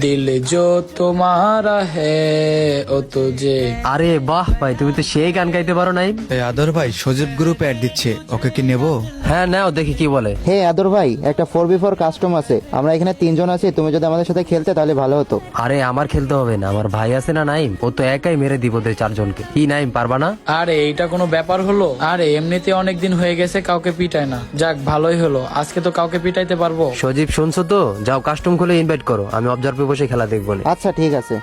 दिल जो तुम्हारा है ओ तुझे। আরে বাহ ভাই, তুমি তো সেই গান গাইতে পারো নাই। এই আদর ভাই সজীব গ্রুপ অ্যাড দিচ্ছে, ওকে কি নেবো? হ্যাঁ নাও, দেখি কি বলে। হে আদর ভাই, একটা 4v4 কাস্টম আছে, আমরা এখানে 3 জন আছি, তুমি যদি আমাদের সাথে খেলতে তাহলে ভালো হতো। আরে আমার খেলতে হবে না, আমার ভাই আছে না নাইম, ও তো একাই মেরে দিব ওদের 4 জনকে। কি নাইম, পারবা না? আরে এইটা কোনো ব্যাপার হলো? আরে এমনিতে অনেক দিন হয়ে গেছে কাউকে পিটায় না, যাক ভালোই হলো, আজকে তো কাউকে পিটাইতে পারবো। সজীব শুনছো তো? যাও কাস্টম খুলে ইনভাইট করো, আমি অবজার্ভে বসে খেলা দেখবো না। আচ্ছা ঠিক আছে।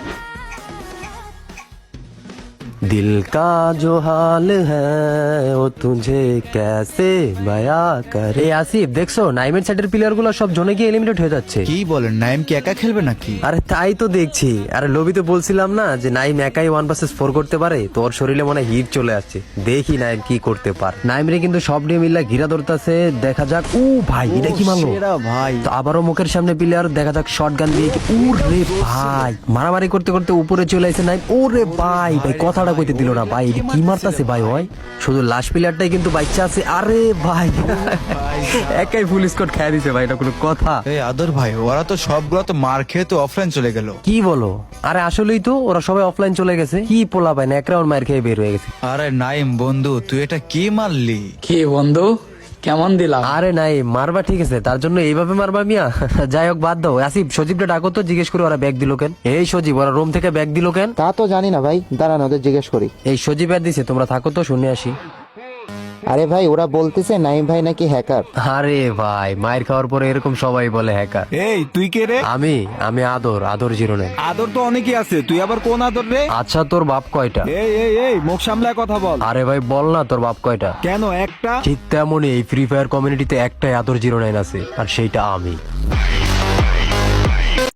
दिल का जो हाल है वो तुझे कैसे बया करे। আসিফ দেখছো নাইমের সাইডের প্লেয়ার গুলো সব জনে গিয়ে এলিমিনেট হয়ে যাচ্ছে। কি বলেন, নাইম কি একা খেলবে নাকি? আরে তাই তো দেখছি। আরে লবিতে বলছিলাম না যে নাইম একাই 1 vs 4 করতে পারে, তোর শরীরে মনে হয় হিট চলে আসছে। দেখি নাইম কি করতে পারে। নাইমরে কিন্তু সব নিয়ে মিল্লা ঘিরা ধরতেছে, দেখা যাক। ও ভাই, এটা কি মারলো? সেরা ভাই। তো আবারও মুখের সামনে প্লেয়ার, দেখা যাক শটগান দিয়ে। ওরে ভাই, মারামারি করতে করতে উপরে চলে আসে নাইম। ওরে ভাই ভাই, কথাটা কইতে দিল না ভাই, এটা কি মারতাছে ভাই? হয় শুধু লাস্ট প্লেয়ারটাই কিন্তু বাচ্চা আছে। আরে ভাই একাই ফুল স্কোয়াড খেয়ে দিছে ভাই, এটা কোনো কথা? এই আদর ভাই, ওরা তো সবগুলো তো মার খেয়ে তো অফলাইন চলে গেল। কি বলো? আরে আসলেই তো ওরা সবাই অফলাইন চলে গেছে। কি পোলা ভাই না, এক রাউন্ড মার খেয়ে বের হয়ে গেছে। আরে নাইম বন্ধু, তুই এটা কি মারলি? কি বন্ধু, কেমন দিলাম? আরে নাই মারবা, ঠিক আছে, তার জন্য এইভাবে মারবা মিয়া? যাই হোক বাদ দাও। আসিফ সজীবটা ডাকো তো, জিজ্ঞেস করে ওরা ব্যাগ দিল কেন। এই সজীব, ওরা রুম থেকে ব্যাগ দিল কেন? তা তো জানি না ভাই, দাঁড়ান ওদের জিজ্ঞেস করি। এই সজীব আর দিছে, তোমরা থাকো তো, শুনে আসি। আরে ভাই, ওরা বলতেছে নাইম ভাই নাকি হ্যাকার। আরে ভাই, মায়ের খাওয়ার পরে এরকম সবাই বলে হ্যাকার। এই তুই কে রে? আমি আমি আদর, আদর জিরোনে। আদর তো অনেকই আছে, তুই আবার কোন আদর রে? আচ্ছা তোর বাপ কয়টা? এই এই এই মুখ সামলায় কথা বল। আরে ভাই বল না, তোর বাপ কয়টা? কেন একটা? ঠিক তেমনই এই ফ্রি ফায়ার কমিউনিটিতে একটাই আদর 09 আছে, আর সেইটা আমি।